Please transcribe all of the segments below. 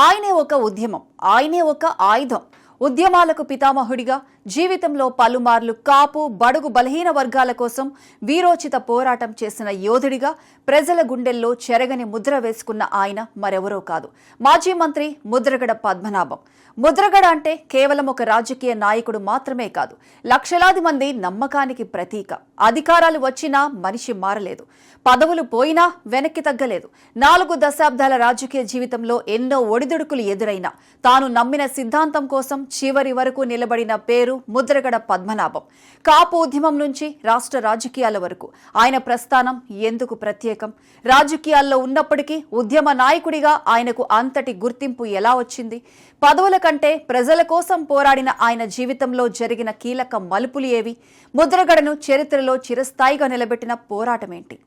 ఆయనే ఒక ఉద్యమం, ఆయనే ఒక ఆయుధం. ఉద్యమాలకు పితామహుడిగా జీవితంలో పలుమార్లు కాపు బడుగు బలహీన వర్గాల కోసం వీరోచిత పోరాటం చేసిన యోధుడిగా ప్రజల గుండెల్లో చెరగని ముద్ర వేసుకున్న ఆయన మరెవరో కాదు, మాజీ మంత్రి ముద్రగడ పద్మనాభం. ముద్రగడ అంటే కేవలం ఒక రాజకీయ నాయకుడు మాత్రమే కాదు, లక్షలాది మంది నమ్మకానికి ప్రతీక. అధికారాలు వచ్చినా మనిషి మారలేదు, పదవులు పోయినా వెనక్కి తగ్గలేదు. 4 దశాబ్దాల రాజకీయ జీవితంలో ఎన్నో ఒడిదుడుకులు ఎదురైనా తాను నమ్మిన సిద్ధాంతం కోసం చివరి వరకు నిలబడిన పేరు ముద్రగడ పద్మనాభం. కాపు ఉద్యమం నుంచి రాష్ట్ర రాజకీయాల వరకు ఆయన ప్రస్థానం ఎందుకు ప్రత్యేకం? రాజకీయాల్లో ఉన్నప్పటికీ ఉద్యమ నాయకుడిగా ఆయనకు అంతటి గుర్తింపు ఎలా వచ్చింది? పదవుల కంటే ప్రజల కోసం పోరాడిన ఆయన జీవితంలో జరిగిన కీలక మలుపులు ఏవి? ముద్రగడను చరిత్రలో చిరస్థాయిగా నిలబెట్టిన పోరాటమేంటి?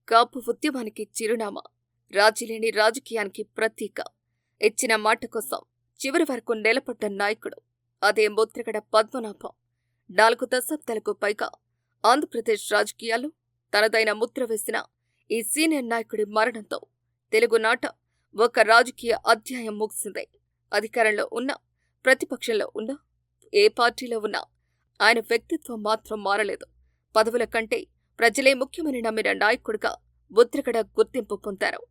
కాపు ఉద్యమానికి చిరునామా, రాజీలేని రాజకీయానికి ప్రతీక. ఇచ్చిన మాట కోసం చివరి వరకు నిలబడ్డ నాయకుడు అదే ముద్రగడ పద్మనాభం. 4 దశాబ్దాలకు పైగా ఆంధ్రప్రదేశ్ రాజకీయాల్లో తనదైన ముద్ర వేసిన ఈ సీనియర్ నాయకుడి మరణంతో తెలుగునాట ఒక రాజకీయ అధ్యాయం ముగిసింది. అధికారంలో ఉన్న, ప్రతిపక్షంలో ఉన్న, ఏ పార్టీలో ఉన్నా ఆయన వ్యక్తిత్వం మాత్రం మారలేదు. పదవుల కంటే ప్రజలే ముఖ్యమని నమ్మిన నాయకుడిగా ముద్రగడ గుర్తింపు పొందారు.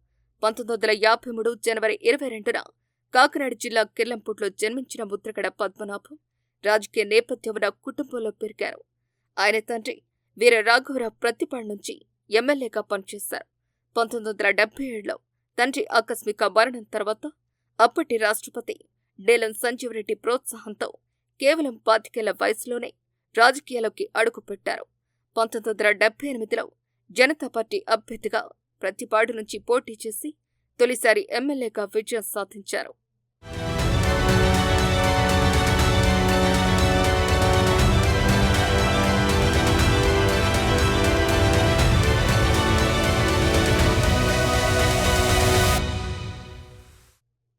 1953 జనవరి 22న కాకినాడ జిల్లా కిర్లంపూట్లో జన్మించిన ముద్రగడ పద్మనాభం రాజకీయ నేపథ్యం ఉన్న కుటుంబంలో పెరిగారు. ఆయన తండ్రి వీర రాఘవరావు ప్రతిపాడు నుంచి ఎమ్మెల్యేగా పనిచేశారు. 1977లో తండ్రి ఆకస్మిక మరణం తర్వాత అప్పటి రాష్ట్రపతి నీలం సంజీవరెడ్డి ప్రోత్సాహంతో కేవలం 25 వయసులోనే రాజకీయాల్లోకి అడుగుపెట్టారు. 1978లో జనతా పార్టీ అభ్యర్థిగా ప్రతిపాడు నుంచి పోటీ చేసి తొలిసారి ఎమ్మెల్యేగా విజయం సాధించారు.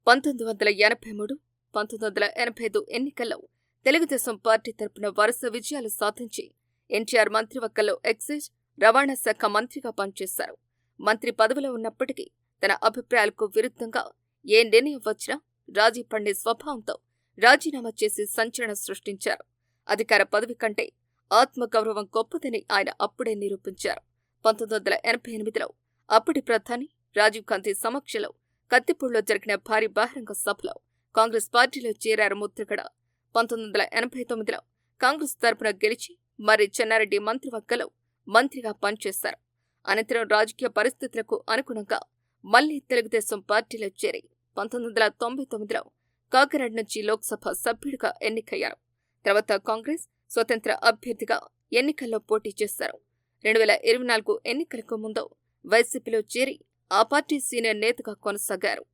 (1983, 1985) ఎన్నికల్లో తెలుగుదేశం పార్టీ తరపున వరుస విజయాలు సాధించి ఎన్టీఆర్ మంత్రివర్గంలో ఎక్సైజ్, రవాణా శాఖ మంత్రిగా పనిచేశారు. మంత్రి పదవిలో ఉన్నప్పటికీ తన అభిప్రాయాలకు విరుద్ధంగా ఏ నిర్ణయం వచ్చినా రాజీ పడే స్వభావంతో రాజీనామా చేసి సంచలనం సృష్టించారు. అధికార పదవి కంటే ఆత్మగౌరవం గొప్పదని ఆయన అప్పుడే నిరూపించారు. 1988లో అప్పటి ప్రధాని రాజీవ్ గాంధీ సమక్షంలో కత్తిపూడిలో జరిగిన భారీ బహిరంగ సభలో కాంగ్రెస్ పార్టీలో చేరారు ముద్రగడ. 1989లో కాంగ్రెస్ తరపున గెలిచి మరి చెన్నారెడ్డి మంత్రివర్గంలో మంత్రిగా పనిచేశారు. అనంతరం రాజకీయ పరిస్థితులకు అనుగుణంగా మళ్లీ తెలుగుదేశం పార్టీలో చేరి 1999లో కాకినాడ నుంచి లోక్సభ సభ్యుడిగా ఎన్నికయ్యారు. తర్వాత కాంగ్రెస్ స్వతంత్ర అభ్యర్థిగా ఎన్నికల్లో పోటీ చేశారు. 2024 ఎన్నికలకు ముందు వైసీపీలో చేరి ఆ పార్టీ సీనియర్ నేతగా కొనసాగారు.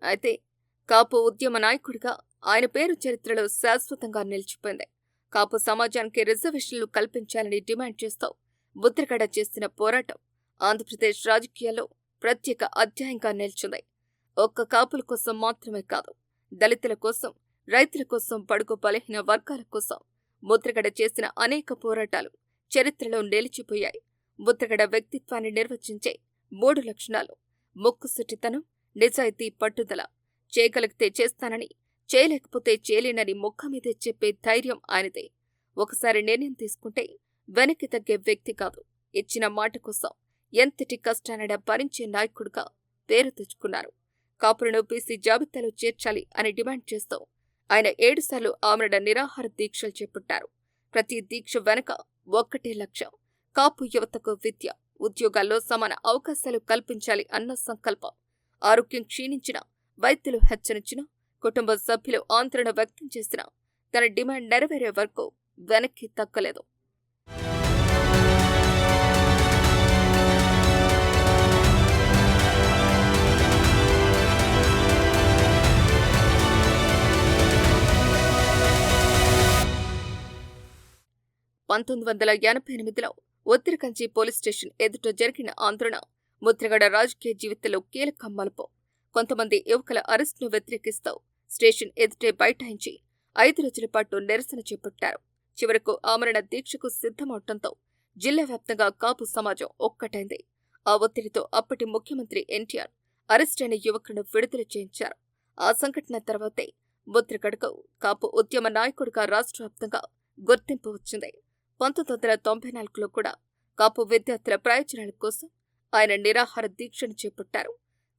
అయితే కాపు ఉద్యమ నాయకుడిగా ఆయన పేరు చరిత్రలో శాశ్వతంగా నిలిచిపోయింది. కాపు సమాజానికి రిజర్వేషన్లు కల్పించాలని డిమాండ్ చేస్తూ ముద్రగడ చేసిన పోరాటం ఆంధ్రప్రదేశ్ రాజకీయాల్లో ప్రత్యేక అధ్యాయంగా నిలిచింది. ఒక్క కాపుల కోసం మాత్రమే కాదు, దళితుల కోసం, రైతుల కోసం, బడుగు బలహీన వర్గాల కోసం ముద్రగడ చేసిన అనేక పోరాటాలు చరిత్రలో నిలిచిపోయాయి. ముద్రగడ వ్యక్తిత్వాన్ని నిర్వచించే 3 లక్షణాలు: ముక్కుసూటితనం, నిజాయితీ, పట్టుదల. చేయగలిగితే చేస్తానని, చేయలేకపోతే చేయలేనని ముఖం మీదే చెప్పే ధైర్యం ఆయనదే. ఒకసారి నిర్ణయం తీసుకుంటే వెనక్కి తగ్గే వ్యక్తి కాదు. ఇచ్చిన మాట కోసం ఎంతటి కష్టానైనా భరించే నాయకుడిగా పేరు తెచ్చుకున్నారు. కాపులను బీసీ జాబితాలో చేర్చాలి అని డిమాండ్ చేస్తూ ఆయన 7 సార్లు ఆమరణ నిరాహార దీక్షలు చేపట్టారు. ప్రతి దీక్ష వెనక ఒక్కటే లక్ష్యం: కాపు యువతకు విద్య, ఉద్యోగాల్లో సమాన అవకాశాలు కల్పించాలి అన్న సంకల్పం. ఆరోగ్యం క్షీణించిన, వైద్యులు హెచ్చరించిన, కుటుంబ సభ్యులు ఆందోళన వ్యక్తం చేసిన తన డిమాండ్ నెరవేరే వరకు వెనక్కి తగ్గలేదు. 1988లో ఒత్తిడికంచి పోలీస్ స్టేషన్ ఎదుట జరిగిన ఆందోళన ముద్రగడ రాజకీయ జీవితంలో కీలక మలుపు. కొంతమంది యువకుల అరెస్టును వ్యతిరేకిస్తూ స్టేషన్ ఎదుటే బైఠాయించి 5 రోజుల పాటు నిరసన చేపట్టారు. చివరకు ఆమరణ దీక్షకు సిద్ధమవడంతో జిల్లా వ్యాప్తంగా కాపు సమాజం ఒక్కటైంది. ఆ ఒత్తిడితో అప్పటి ముఖ్యమంత్రి ఎన్టీఆర్ అరెస్టైన యువకులను విడుదల చేయించారు. ఆ సంఘటన తర్వాతే ముద్రగడకు కాపు ఉద్యమ నాయకుడిగా రాష్ట్ర వ్యాప్తంగా గుర్తింపు వచ్చింది. 1994లో కూడా కాపు విద్యార్థుల ప్రయోజనాల కోసం ఆయన నిరాహార దీక్షను చేపట్టారు.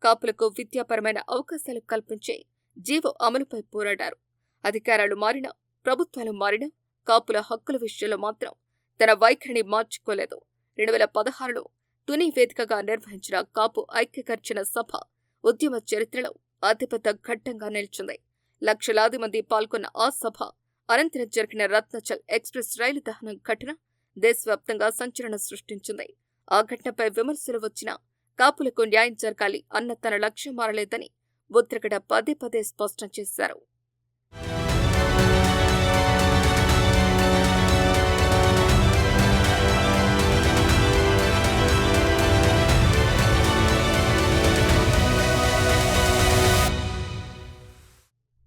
కాపులకు విద్యాపరమైన అవకాశాలు కల్పించే జీవో అమలుపై పోరాడారు. అధికారాలు మారినా, ప్రభుత్వాలు మారినా కాపుల హక్కుల విషయంలో మాత్రం తన వైఖరిని మార్చుకోలేదు. 2016లో తుని వేదికగా నిర్వహించిన కాపు ఐక్యగర్జన సభ ఉద్యమ చరిత్రలో అతిపెద్ద ఘట్టంగా నిలిచింది. లక్షలాది మంది పాల్గొన్న ఆ సభ అనంతరం జరిగిన రత్నాచల్ ఎక్స్ప్రెస్ రైలు దహనం ఘటన దేశవ్యాప్తంగా సంచలనం సృష్టించింది. ఆ ఘటనపై విమర్శలు వచ్చినా కాపులకు న్యాయం జరగాలి అన్న తన లక్ష్యం మారలేదని ముద్రగడ పదే పదే స్పష్టం చేశారు.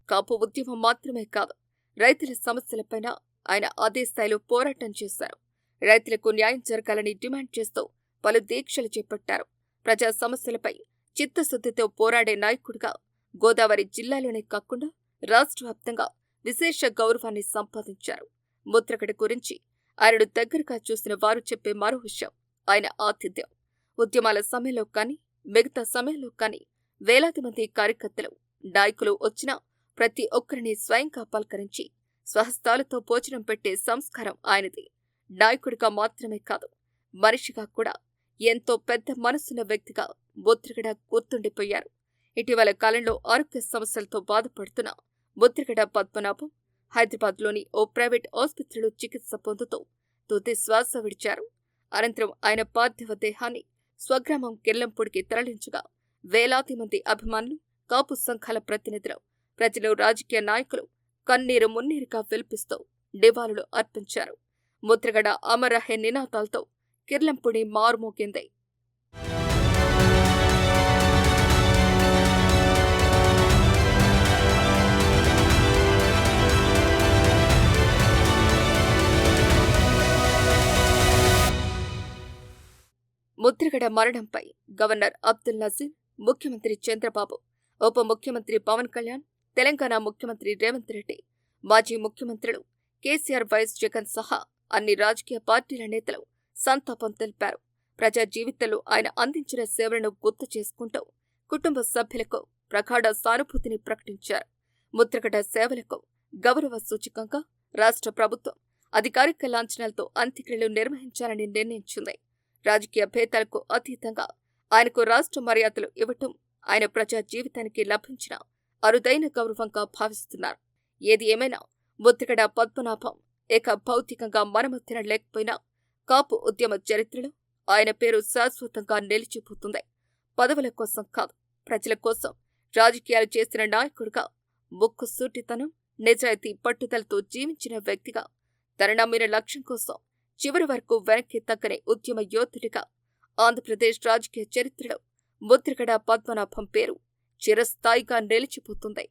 కాపు ఉద్యమం మాత్రమే కాదు, రైతుల సమస్యలపైన ఆయన అదే స్థాయిలో పోరాటం చేశారు. రైతులకు న్యాయం జరగాలని డిమాండ్ చేస్తూ పలు దీక్షలు చేపట్టారు. ప్రజా సమస్యలపై చిత్తశుద్ధితో పోరాడే నాయకుడిగా గోదావరి జిల్లాలోనే కాకుండా రాష్ట్ర వ్యాప్తంగా విశేష గౌరవాన్ని సంపాదించారు. ముద్రగడ గురించి ఆయనను దగ్గరగా చూసిన వారు చెప్పే మరో విషయం ఆయన ఆతిథ్యం. ఉద్యమాల సమయంలో కానీ, మిగతా సమయంలో కానీ వేలాది మంది కార్యకర్తలు, నాయకులు వచ్చినా ప్రతి ఒక్కరిని స్వయంగా పలకరించి స్వహస్తాలతో భోజనం పెట్టే సంస్కారం ఆయనది. నాయకుడిగా మాత్రమే కాదు, మనిషిగా కూడా ఎంతో పెద్ద మనసున్న వ్యక్తిగా ముద్రగడ గుర్తుండిపోయారు. ఇటీవల కాలంలో ఆరోగ్య సమస్యలతో బాధపడుతున్న ముద్రగడ పద్మనాభం హైదరాబాద్లోని ఓ ప్రైవేట్ ఆసుపత్రిలో చికిత్స పొందుతూ తుది శ్వాస విడిచారు. అనంతరం ఆయన పార్థివ దేహాన్ని స్వగ్రామం కిర్లంపూడికి తరలించగా వేలాది మంది అభిమానులు, కాపు సంఘాల ప్రతినిధులు, ప్రజలు, రాజకీయ నాయకులు కన్నీరు మున్నీరుగా విల్పిస్తూ నివాళులు అర్పించారు. ముద్రగడ అమరహే నినాదాలతో కిర్లంపూడి మారుమోగింది. ముద్రగడ మరణంపై గవర్నర్ అబ్దుల్ నజీర్, ముఖ్యమంత్రి చంద్రబాబు, ఉప ముఖ్యమంత్రి పవన్ కళ్యాణ్, తెలంగాణ ముఖ్యమంత్రి రేవంత్ రెడ్డి, మాజీ ముఖ్యమంత్రులు కేసీఆర్, వైఎస్ జగన్ సహా అన్ని రాజకీయ పార్టీల నేతలు సంతాపం తెలిపారు. ప్రజా జీవితంలో ఆయన అందించిన సేవలను గుర్తు చేసుకుంటూ కుటుంబ సభ్యులకు ప్రగాఢ సానుభూతిని ప్రకటించారు. ముద్రగడ సేవలకు గౌరవ సూచకంగా రాష్ట్ర ప్రభుత్వం అధికారిక లాంఛనాలతో అంత్యక్రియలు నిర్వహించాలని నిర్ణయించింది. రాజకీయ భేదాలకు అతీతంగా ఆయనకు రాష్ట్ర మర్యాదలు ఇవ్వటం ఆయన ప్రజా జీవితానికి లభించిన అరుదైన గౌరవంగా భావిస్తున్నారు. ఏది ఏమైనా ముద్రగడ పద్మనాభం ఏక భౌతికంగా మన మధ్యన లేకపోయినా కాపు ఉద్యమ చరిత్రలో ఆయన పేరు శాశ్వతంగా నిలిచిపోతుంది. పదవుల కోసం కాదు, ప్రజల కోసం రాజకీయాలు చేసిన నాయకుడిగా, ముక్కు సూటితనం, నిజాయితీ, పట్టుదలతో జీవించిన వ్యక్తిగా, తన నమ్మిన లక్ష్యం కోసం చివరి వరకు వెనక్కి తగ్గని ఉద్యమ యోధుడిగా ఆంధ్రప్రదేశ్ రాజకీయ చరిత్రలో ముద్రగడ పద్మనాభం పేరు చిరస్థాయిగా నిలిచిపోతుంది.